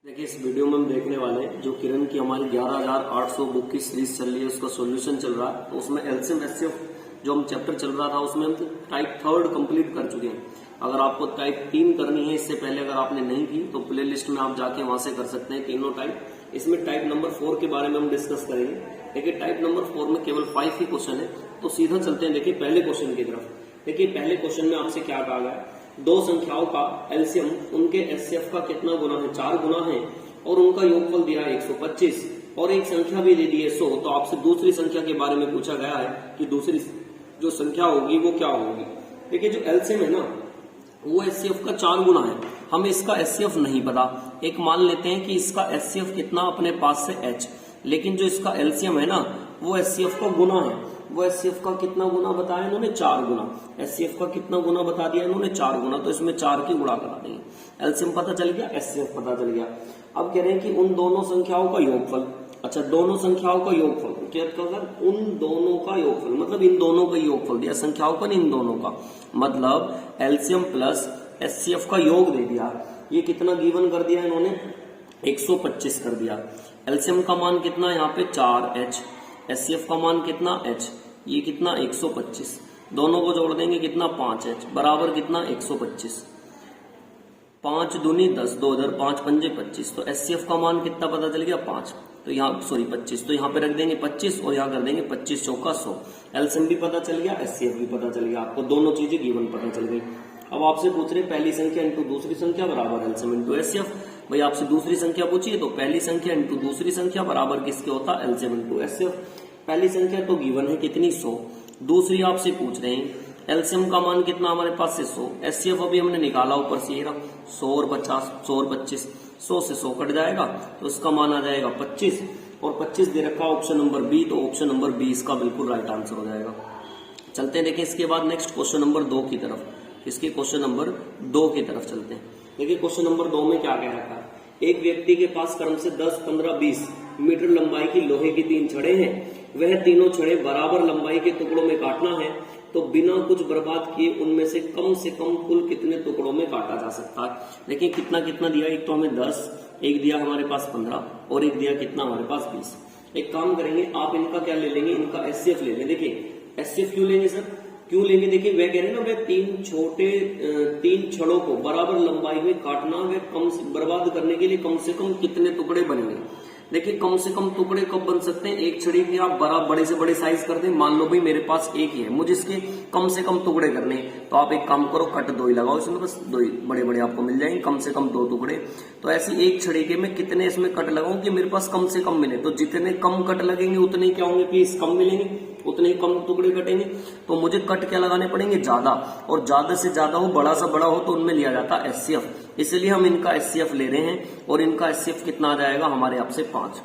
देखिए इस वीडियो में हम देखने वाले हैं जो किरण की हमारी 11,800 बुक की सीरीज चल रही है उसका सॉल्यूशन चल रहा है। तो उसमें एलसीएम एचसीएफ जो हम चैप्टर चल रहा था उसमें हम टाइप 3 कंप्लीट कर चुके हैं। अगर आपको टाइप 3 करनी है इससे पहले अगर आपने नहीं की तो प्ले लिस्ट में आप जाके वहां से कर सकते हैं तीनों टाइप। इसमें टाइप नंबर 4 के बारे में हम डिस्कस करेंगे। देखिए टाइप नंबर 4 में केवल 5 ही क्वेश्चन है, तो सीधा चलते हैं देखिए पहले क्वेश्चन की तरफ। देखिए पहले क्वेश्चन में आपसे क्या कहा गया है, दो संख्याओं का एलसीएम उनके एचसीएफ का कितना गुना है, 4 गुना है और उनका योगफल दिया है 125 और एक संख्या भी दे दी है 100। तो आपसे दूसरी संख्या के बारे में पूछा गया है कि दूसरी जो संख्या होगी वो क्या होगी। देखिए जो एलसीएम है ना वो एचसीएफ का 4 गुना है, हमें इसका एचसीएफ नहीं पता। एक मान लेते हैं कि इसका एचसीएफ कितना अपने पास से h, लेकिन जो इसका एलसीएम है ना वो एचसीएफ का गुना है। वो एचसीएफ का कितना गुना बताया इन्होंने, 4 गुना। एचसीएफ का कितना गुना बता दिया इन्होंने, 4 गुना। तो इसमें 4 की गुणा करा देंगे, एलसीएम पता चल गया, एचसीएफ पता चल गया। अब कह रहे हैं कि उन दोनों संख्याओं का योगफल। अच्छा, दोनों संख्याओं का योगफल क्या कहता, उन दोनों का योगफल मतलब इन दोनों का योगफल दिया, संख्याओं का इन दोनों का, मतलब एलसीएम प्लस एचसीएफ का योग दे दिया। ये कितना गिवन कर दिया इन्होंने, 125 कर दिया। एलसीएम का मान कितना यहाँ पे 4h, एचसीएफ का मान कितना h, ये कितना 125। दोनों को जोड़ देंगे कितना 5h बराबर कितना 125। 5 दूनी 10, 2 इधर 5 पंजे 25। तो एचसीएफ का मान कितना पता चल गया 5, तो यहाँ 25। तो यहाँ पे रख देंगे 25 और यहाँ कर देंगे 25 चौका 100। एलसीएम भी पता चल गया, एचसीएफ भी पता चल गया, आपको दोनों चीजें गिवन पता चल गई। अब आपसे पूछ रहे पहली संख्या इंटू दूसरी संख्या बराबर एलसीएम इंटू एचसीएफ। भाई आपसे दूसरी संख्या पूछिए तो पहली संख्या इंटू दूसरी संख्या बराबर किसके होता है, एलसीएम इंटू एचसीएफ। पहली संख्या तो गिवन है कितनी 100, दूसरी आपसे पूछ रहे हैं एलसीएम का मान कितना हमारे पास से 100, एचसीएफ अभी हमने निकाला ऊपर से 100 और 50, 100 और 25, 100 से 100 कट जाएगा तो इसका मान आ जाएगा 25 और 25 दे रखा ऑप्शन नंबर बी, तो ऑप्शन नंबर बी इसका बिल्कुल राइट आंसर हो जाएगा। चलते हैं देखिए इसके बाद नेक्स्ट क्वेश्चन नंबर 2 की तरफ। इसके क्वेश्चन नंबर 2 की तरफ चलते हैं। देखिए क्वेश्चन नंबर 2 में क्या कह रखा है, एक व्यक्ति के पास क्रम से 10, 15, 20 मीटर लंबाई की लोहे की 3 छड़ें हैं। वह तीनों छड़े बराबर लंबाई के टुकड़ों में काटना है, तो बिना कुछ बर्बाद किए उनमें से कम कुल कितने टुकड़ों में काटा जा सकता है। देखिए कितना कितना दिया, एक तो हमें 10, एक दिया हमारे पास 15 और एक दिया कितना हमारे पास 20। एक काम करेंगे, आप इनका क्या ले लेंगे, इनका एचसीएफ ले लेंगे। देखिए एचसीएफ क्यों लेंगे सर, क्यों लेंगे, देखिए वह कह रहे हैं ना वह 3 छड़ों को बराबर लंबाई में काटना, वह कम से बर्बाद करने के लिए कम से कम कितने टुकड़े बनेंगे। देखिए कम से कम टुकड़े कब बन सकते हैं, एक छड़ी की आप बड़े से बड़े साइज कर दें। मान लो भाई मेरे पास एक ही है, मुझे इसके कम से कम टुकड़े करने, तो आप एक काम करो कट 2 ही लगाओ, इसमें बस 2 ही बड़े बड़े आपको मिल जाएंगे, कम से कम 2 टुकड़े। तो ऐसी एक छड़ी के मैं कितने इसमें कट लगाऊं कि मेरे पास कम से कम मिले, तो जितने कम कट लगेंगे उतने ही क्या होंगे पीस कम मिलेंगे, उतने ही कम टुकड़े कटेंगे। तो मुझे कट क्या लगाने पड़ेंगे, ज्यादा, और ज्यादा से ज्यादा हो, बड़ा सा बड़ा हो तो उनमें लिया जाता है एचसीएफ, इसलिए हम इनका एचसीएफ ले रहे हैं। और इनका एचसीएफ कितना आ जाएगा हमारे यहाँ से 5।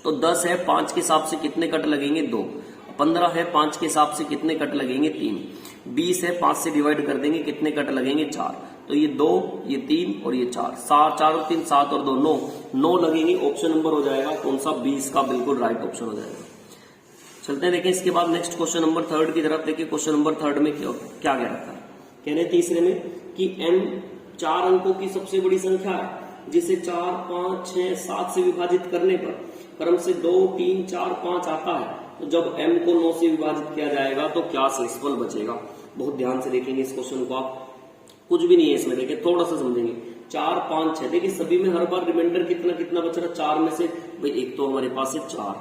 तो 10 है, 5 के हिसाब से कितने कट लगेंगे 2। 15 है, 5 के हिसाब से कितने कट लगेंगे 3। 20 है, 5 से डिवाइड कर देंगे कितने कट लगेंगे 4। तो ये 2, ये 3 और ये 4, 4 और 3 7 और 2 9 लगेंगे। ऑप्शन नंबर हो जाएगा कौन सा, 20 का बिल्कुल राइट ऑप्शन हो जाएगा। चलते हैं देखिए इसके बाद नेक्स्ट क्वेश्चन नंबर 3 की तरफ। देखिए क्वेश्चन नंबर 3 में क्या कह रखा है, कहने तीसरे में कि m 4 अंकों की सबसे बड़ी संख्या है जिसे 4, 5, 6, 7 से विभाजित करने पर क्रम से 2, 3, 4, 5 आता है। तो जब m को 9 से विभाजित किया जाएगा तो क्या शेषफल बचेगा। बहुत ध्यान से देखेंगे इस क्वेश्चन को आप, कुछ भी नहीं है इसमें, देखिए थोड़ा सा समझेंगे। 4, 5, 6, देखिए सभी में हर बार रिमाइंडर कितना कितना बच रहा, 4 में से भाई एक तो हमारे पास है 4,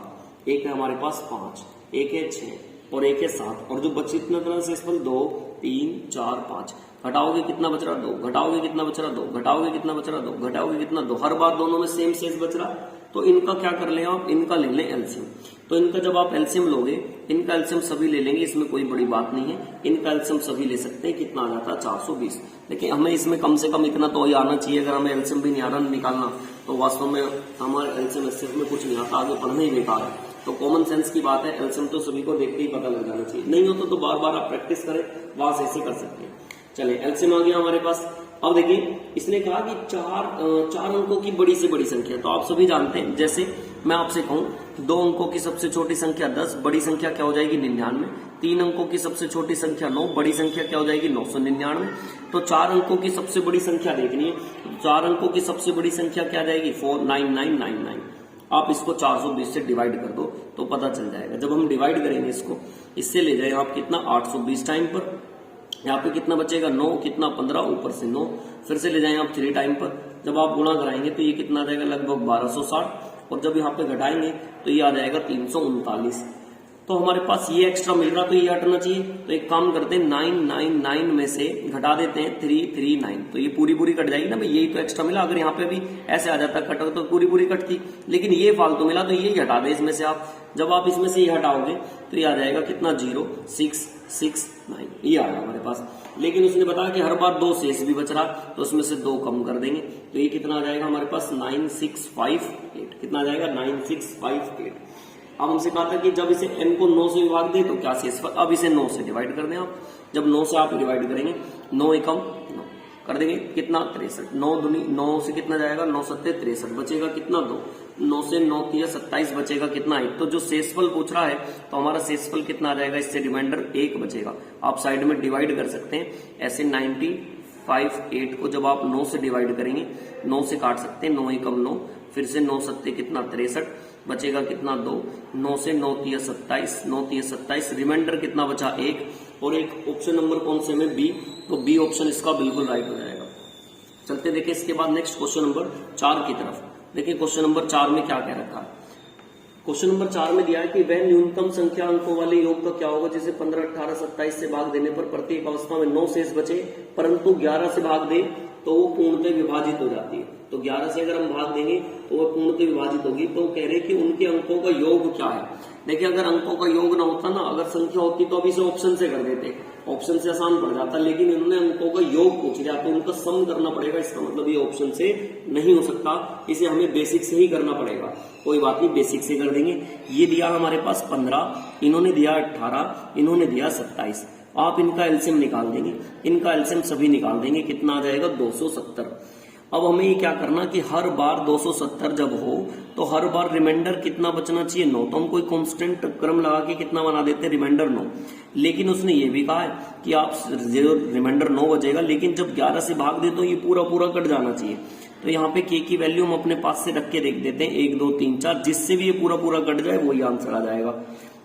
एक है हमारे पास 5, एक है 6 और एक है 7, और जो बचे कितना तरह शेषफल 2, 3, 4, 5। घटाओगे कितना बच रहा 2, घटाओगे कितना बच रहा 2, घटाओगे कितना बच रहा 2, घटाओगे कितना 2, हर बार दोनों में सेम शेष बच रहा। तो इनका क्या कर लें आप, इनका ले लें एलसीएम। तो इनका जब आप एलसीएम लोगे, इनका एलसीएम सभी ले लेंगे, इसमें कोई बड़ी बात नहीं है, इनका एलसीएम सभी ले सकते हैं। कितना आ जाता है 420। लेकिन हमें इसमें कम से कम इतना तो आना चाहिए, अगर हमें एलसीएम भी नहीं आ रहा निकालना तो वास्तव में हमारे एलसीएम एचसीएफ में कुछ नहीं आता, आगे पढ़ना ही बेकार है। तो कॉमन सेंस की बात है, एलसीएम तो सभी को देखते ही पता लग जाना चाहिए, नहीं हो तो बार बार आप प्रैक्टिस करें, वहां से ऐसे कर सकते हैं। चलिए एलसीएम आ गया हमारे पास, अब देखिए इसने कहा कि चार अंकों की बड़ी से बड़ी संख्या, तो आप सभी जानते हैं, जैसे मैं आपसे कहूं 2 अंकों की सबसे छोटी संख्या 10, बड़ी संख्या क्या हो जाएगी 99, 3 अंकों की सबसे छोटी संख्या 9, बड़ी संख्या क्या हो जाएगी 999। तो 4 अंकों की सबसे बड़ी संख्या देखनी है, 4 अंकों की सबसे बड़ी संख्या क्या जाएगी 49999। आप इसको 420 से डिवाइड कर दो तो पता चल जाएगा। जब हम डिवाइड करेंगे इसको, इससे ले जाएगा आप कितना 820 टाइम पर, यहाँ पे कितना बचेगा 9, कितना 15, ऊपर से 9, फिर से ले जाएंगे आप 3 टाइम पर। जब आप गुणा कराएंगे तो ये कितना आ जाएगा लगभग 1260, और जब यहाँ पे घटाएंगे तो ये आ जाएगा 339। तो हमारे पास ये एक्स्ट्रा मिल रहा तो ये हटना चाहिए। तो एक काम करते हैं 999 में से घटा देते हैं 339, तो ये पूरी कट जाएगी ना भाई, यही तो एक्स्ट्रा मिला। अगर यहाँ पे भी ऐसे आ जाता कट तो पूरी कटती, लेकिन ये फालतू मिला तो यही हटा दे इसमें से आप। जब आप इसमें से ये हटाओगे तो ये आ जाएगा कितना 0669, ये आ गया हमारे पास। लेकिन उसने बताया कि हर बार 2 शेष भी बच रहा, तो उसमें से 2 कम कर देंगे, तो ये कितना आ जाएगा हमारे पास 9658। कितना आ जाएगा 9658। अब हमसे कहा था कि जब इसे n को 9 से विभाग दे तो क्या शेषफल, अब इसे 9 से डिवाइड कर दें आप। जब 9 से आप डिवाइड करेंगे 9 एकम 9 कर देंगे कितना 63, 9 दूनी 9 से कितना जाएगा 9 सत्ते 63, बचेगा कितना 2, 9 से 9 तिया 27, बचेगा कितना 1। तो जो शेषफल पूछ रहा है तो हमारा शेषफल कितना आ जाएगा, इससे रिमाइंडर 1 बचेगा। आप साइड में डिवाइड कर सकते हैं ऐसे 958 को जब आप 9 से डिवाइड करेंगे 9 से काट सकते हैं, 9 एकम 9, फिर से 9 सत्ते कितना 63, बचेगा कितना 2, 9 से 9 तिया 27, 9 तिया 27, रिमाइंडर कितना बचा 1। और एक ऑप्शन नंबर कौन से में बी, तो बी ऑप्शन इसका बिल्कुल राइट हो जाएगा। चलते देखिए इसके बाद नेक्स्ट क्वेश्चन नंबर 4 की तरफ। देखिए क्वेश्चन नंबर 4 में क्या कह रखा है। क्वेश्चन नंबर 4 में दिया है कि वह न्यूनतम संख्या अंकों वाले योग का क्या होगा जिसे 15, 18, 27 से भाग देने पर प्रत्येक अवस्था में 9 शेष बचे, परंतु 11 से भाग दे तो वो पूर्णतः विभाजित हो जाती है। तो 11 से अगर हम भाग देंगे तो वह पूर्णतः विभाजित होगी। तो कह रहे कि उनके अंकों का योग क्या है। देखिए अगर अंकों का योग ना होता ना, अगर संख्या होती तो अभी से ऑप्शन से कर देते, ऑप्शन से आसान पड़ जाता, लेकिन इन्होंने अंकों का योग पूछ लिया तो उनका सम करना पड़ेगा। इसका मतलब ये ऑप्शन से नहीं हो सकता, इसे हमें बेसिक से ही करना पड़ेगा। कोई बात नहीं, बेसिक से कर देंगे। ये दिया हमारे पास 15, इन्होंने दिया 18, इन्होंने दिया 27। आप इनका एलसीएम निकाल देंगे, इनका एलसीएम सभी निकाल देंगे, कितना आ जाएगा 270। अब हमें ये क्या करना कि हर बार 270 जब हो तो हर बार रिमाइंडर कितना बचना चाहिए 9। तो हम कोई कांस्टेंट क्रम लगा के कितना बना देते हैं रिमाइंडर 9। लेकिन उसने ये भी कहा है कि आप रिमाइंडर 9 बचेगा, लेकिन जब 11 से भाग दे तो ये पूरा कट जाना चाहिए। तो यहाँ पे के की वैल्यू हम अपने पास से रख के देख देते हैं 1 2 3 4, जिससे भी ये पूरा कट जाए वही आंसर आ जाएगा।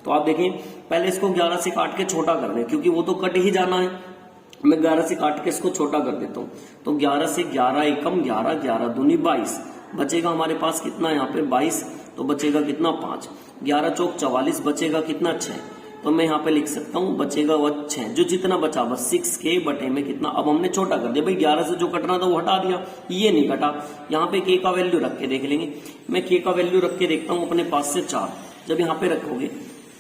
तो आप देखें पहले इसको 11 से काट के छोटा कर दें, क्योंकि वो तो कट ही जाना है। मैं 11 से काट के इसको छोटा कर देता हूं। तो 11 से 11 एकम 11, 11 दूनी 22, बचेगा हमारे पास कितना यहाँ पे 22, तो बचेगा कितना 5, 11 चौक 44, बचेगा कितना 6। तो मैं यहाँ पे लिख सकता हूँ बचेगा वह 6, जो जितना बचा बस 6 के बटे में कितना। अब हमने छोटा कर दिया भाई, 11 से जो कटना था वो हटा दिया, ये नहीं कटा। यहाँ पे के का वैल्यू रख के देख लेंगे। मैं के का वैल्यू रख के देखता हूँ अपने पास से 4, जब यहाँ पे रखोगे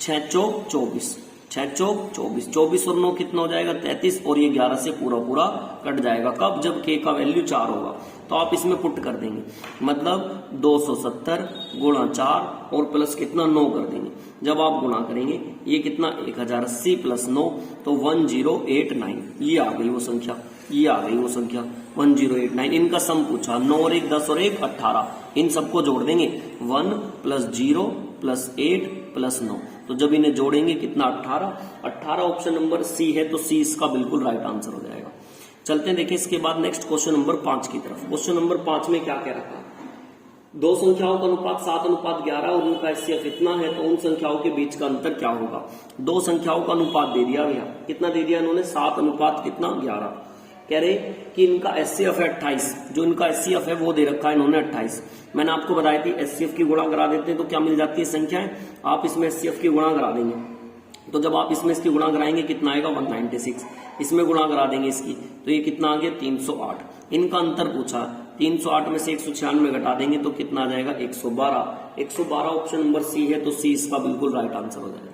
6 चौक 24, 6 चौक 24, 24 और 9 कितना हो जाएगा 33, और ये 11 से पूरा कट जाएगा। कब, जब के का वैल्यू 4 होगा। तो आप इसमें पुट कर देंगे, मतलब 270 गुणा 4 और प्लस कितना 9 कर देंगे। जब आप गुणा करेंगे ये कितना 1080 प्लस 9, तो 1089, ये आ गई वो संख्या, ये आ गई वो संख्या 1089। इनका सम पूछा, 9 और 1 10 और 1 18, इन सबको जोड़ देंगे 1 प्लस 0 प्लस 8 प्लस 9। तो जब इन्हें जोड़ेंगे कितना 18 ऑप्शन नंबर सी है, तो सी इसका बिल्कुल राइट आंसर हो जाएगा। चलते हैं देखिए इसके बाद नेक्स्ट क्वेश्चन नंबर 5 की तरफ। क्वेश्चन नंबर 5 में क्या कह रखा है, दो संख्याओं का अनुपात 7:11 और उनका एचसीएफ इतना है, तो उन संख्याओं के बीच का अंतर क्या होगा। दो संख्याओं का अनुपात दे दिया भैया, कितना दे दिया इन्होंने 7:11। कह रहे कि इनका एचसीएफ है 28, जो इनका एचसीएफ है वो दे रखा है इन्होंने 28। मैंने आपको बताया थी एचसीएफ की गुणा करा देते हैं तो क्या मिल जाती है संख्याएं, आप इसमें एचसीएफ की गुणा करा देंगे। तो जब आप इसमें इसकी गुणा कराएंगे कितना आएगा 196, इसमें गुणा करा देंगे इसकी, तो ये कितना आ गया 308। इनका अंतर पूछा, 308 में से 196 घटा देंगे तो कितना आ जाएगा 112। 112 ऑप्शन नंबर सी है, तो सी इसका बिल्कुल राइट आंसर हो जाएगा।